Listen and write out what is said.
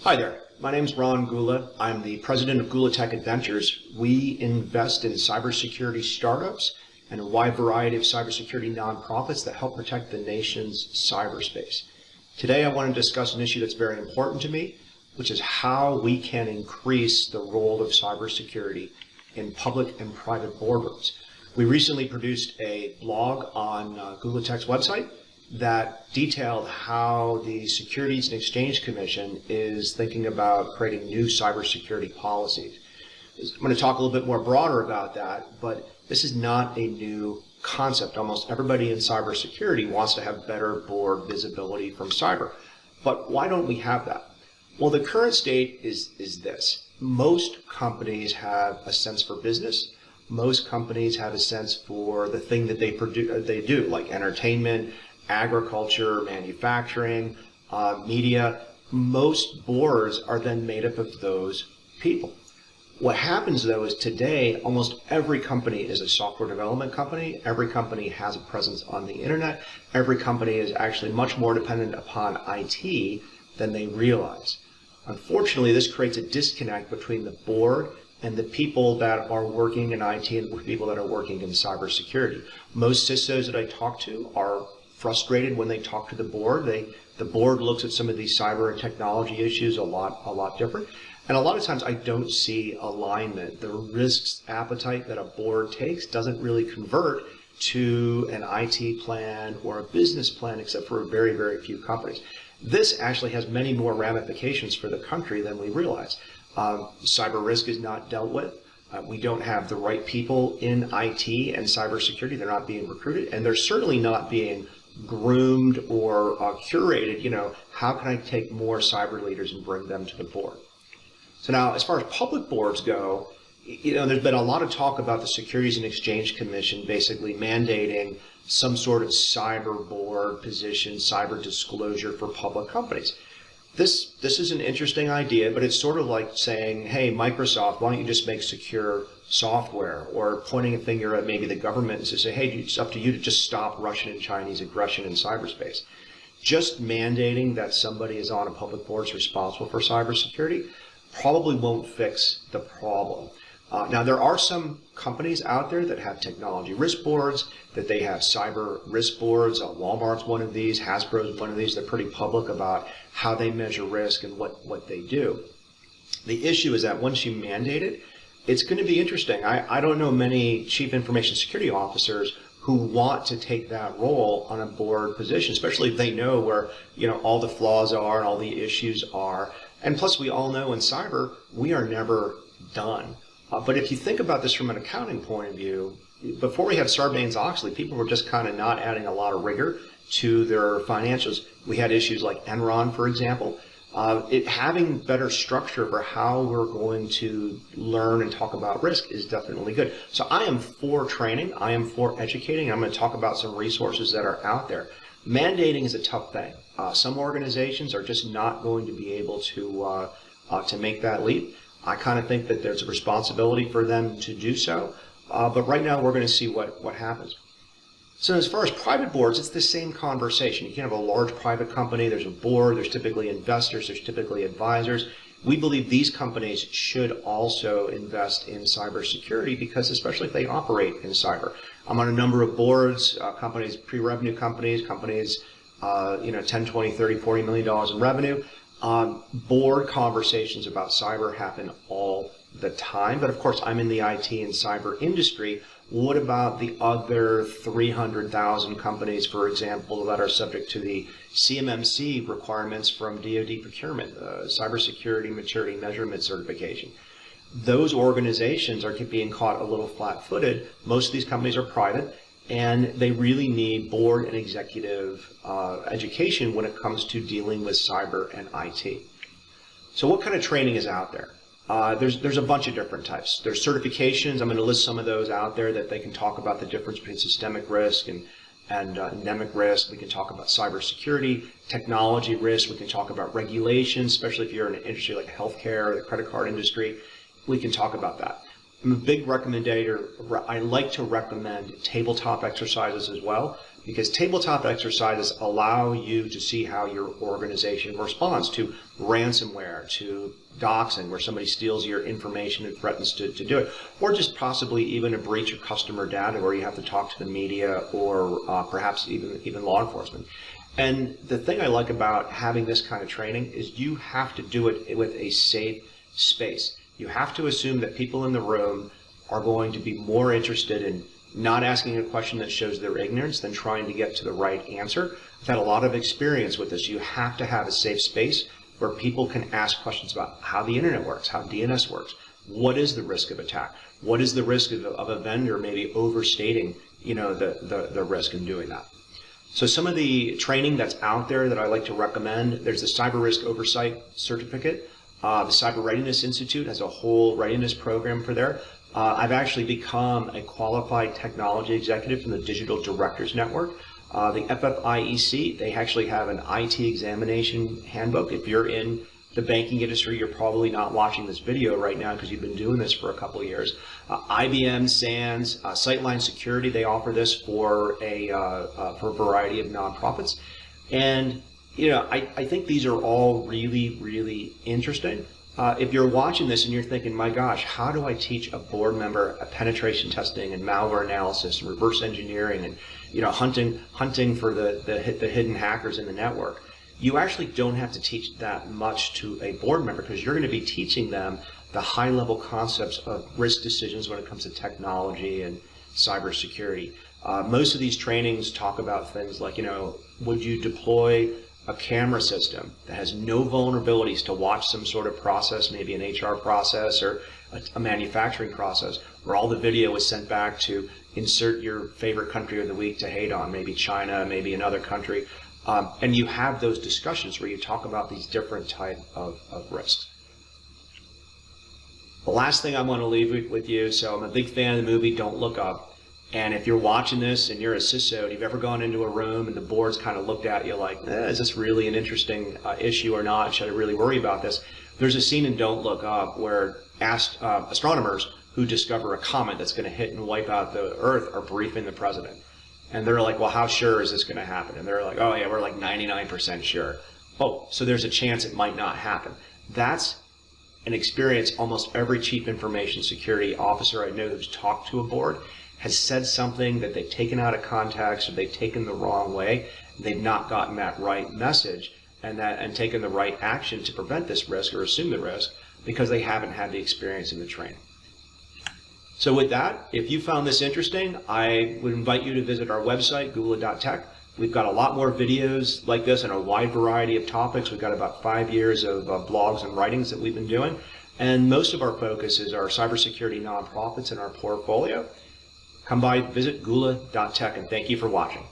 Hi there, my name is Ron Gula. I'm the president of Gula Tech Adventures. We invest in cybersecurity startups and a wide variety of cybersecurity nonprofits that help protect the nation's cyberspace. Today I want to discuss an issue that's very important to me, which is how we can increase the role of cybersecurity in public and private boardrooms. We recently produced a blog on Gula Tech's website that detailed how the Securities and Exchange Commission is thinking about creating new cybersecurity policies. I'm going to talk a little bit more broader about that, but this is not a new concept. Almost everybody in cybersecurity wants to have better board visibility from cyber. But why don't we have that? Well, the current state is this. Most companies have a sense for business. Most companies have a sense for the thing that they do, like entertainment, agriculture, manufacturing, media. Most boards are then made up of those people. What happens though is today almost every company is a software development company. Every company has a presence on the internet. Every company is actually much more dependent upon IT than they realize. Unfortunately, this creates a disconnect between the board and the people that are working in IT and the people that are working in cybersecurity. Most CISOs that I talk to are frustrated when they talk to the board. The board looks at some of these cyber and technology issues a lot different. And a lot of times I don't see alignment. The risks appetite that a board takes doesn't really convert to an IT plan or a business plan, except for very, very few companies. This actually has many more ramifications for the country than we realize. Cyber risk is not dealt with. We don't have the right people in IT and cybersecurity. They're not being recruited, and they're certainly not being groomed or curated. How can I take more cyber leaders and bring them to the board? So now, as far as public boards go, there's been a lot of talk about the Securities and Exchange Commission basically mandating some sort of cyber board position, cyber disclosure for public companies. This is an interesting idea, but it's sort of like saying, hey, Microsoft, why don't you just make secure software? Or pointing a finger at maybe the government and say, hey, it's up to you to just stop Russian and Chinese aggression in cyberspace. Just mandating that somebody is on a public board is responsible for cybersecurity probably won't fix the problem. Now, there are some companies out there that have technology risk boards, that they have cyber risk boards. Walmart's one of these, Hasbro's one of these. They're pretty public about how they measure risk and what they do. The issue is that once you mandate it, it's going to be interesting. I don't know many chief information security officers who want to take that role on a board position, especially if they know where all the flaws are and all the issues are. And plus, we all know in cyber, we are never done. But if you think about this from an accounting point of view, before we had Sarbanes-Oxley, people were just kind of not adding a lot of rigor to their financials. We had issues like Enron, for example. Having better structure for how we're going to learn and talk about risk is definitely good. So I am for training. I am for educating. I'm going to talk about some resources that are out there. Mandating is a tough thing. Some organizations are just not going to be able to make that leap. I kind of think that there's a responsibility for them to do so, but right now we're going to see what happens. So as far as private boards, it's the same conversation. You can have a large private company, there's a board, there's typically investors, there's typically advisors. We believe these companies should also invest in cybersecurity because especially if they operate in cyber. I'm on a number of boards, companies, pre-revenue companies, 10, 20, 30, $40 million in revenue. Board conversations about cyber happen all the time, but of course I'm in the IT and cyber industry. What about the other 300,000 companies, for example, that are subject to the CMMC requirements from DoD procurement, Cybersecurity Maturity Measurement Certification? Those organizations are being caught a little flat-footed. Most of these companies are private, and they really need board and executive education when it comes to dealing with cyber and IT. So what kind of training is out there? There's a bunch of different types. There's certifications. I'm going to list some of those out there that they can talk about the difference between systemic risk and endemic risk. We can talk about cybersecurity, technology risk. We can talk about regulations, especially if you're in an industry like healthcare or the credit card industry. We can talk about that. I'm a big recommender. I like to recommend tabletop exercises as well, because tabletop exercises allow you to see how your organization responds to ransomware, to doxing, where somebody steals your information and threatens to do it, or just possibly even a breach of customer data where you have to talk to the media or perhaps even law enforcement. And the thing I like about having this kind of training is you have to do it with a safe space. You have to assume that people in the room are going to be more interested in not asking a question that shows their ignorance than trying to get to the right answer. I've had a lot of experience with this. You have to have a safe space where people can ask questions about how the internet works, how DNS works, what is the risk of attack, what is the risk of a vendor maybe overstating, the risk in doing that. So some of the training that's out there that I like to recommend, there's the Cyber Risk Oversight Certificate. The Cyber Readiness Institute has a whole readiness program for there. I've actually become a qualified technology executive from the Digital Directors Network. The FFIEC, they actually have an IT examination handbook. If you're in the banking industry, you're probably not watching this video right now because you've been doing this for a couple of years. IBM, SANS, Sightline Security, they offer this for a variety of nonprofits. And I think these are all really, really interesting. If you're watching this and you're thinking, my gosh, how do I teach a board member a penetration testing and malware analysis and reverse engineering and hunting for the hidden hackers in the network? You actually don't have to teach that much to a board member because you're going to be teaching them the high-level concepts of risk decisions when it comes to technology and cybersecurity. Most of these trainings talk about things like, would you deploy a camera system that has no vulnerabilities to watch some sort of process, maybe an HR process or a manufacturing process, where all the video is sent back to insert your favorite country of the week to hate on, maybe China, maybe another country. And you have those discussions where you talk about these different types of risks. The last thing I want to leave with you, so I'm a big fan of the movie Don't Look Up. And if you're watching this and you're a CISO and you've ever gone into a room and the board's kind of looked at you like, is this really an interesting issue or not? Should I really worry about this? There's a scene in Don't Look Up where astronomers who discover a comet that's going to hit and wipe out the Earth are briefing the president. And they're like, well, how sure is this going to happen? And they're like, oh yeah, we're like 99% sure. Oh, so there's a chance it might not happen. That's an experience almost every chief information security officer I know who's talked to a board has said something that they've taken out of context or they've taken the wrong way. They've not gotten that right message and taken the right action to prevent this risk or assume the risk because they haven't had the experience in the training. So with that, if you found this interesting, I would invite you to visit our website, gula.tech. We've got a lot more videos like this on a wide variety of topics. We've got about 5 years of blogs and writings that we've been doing. And most of our focus is our cybersecurity nonprofits in our portfolio. Come by, visit gula.tech, and thank you for watching.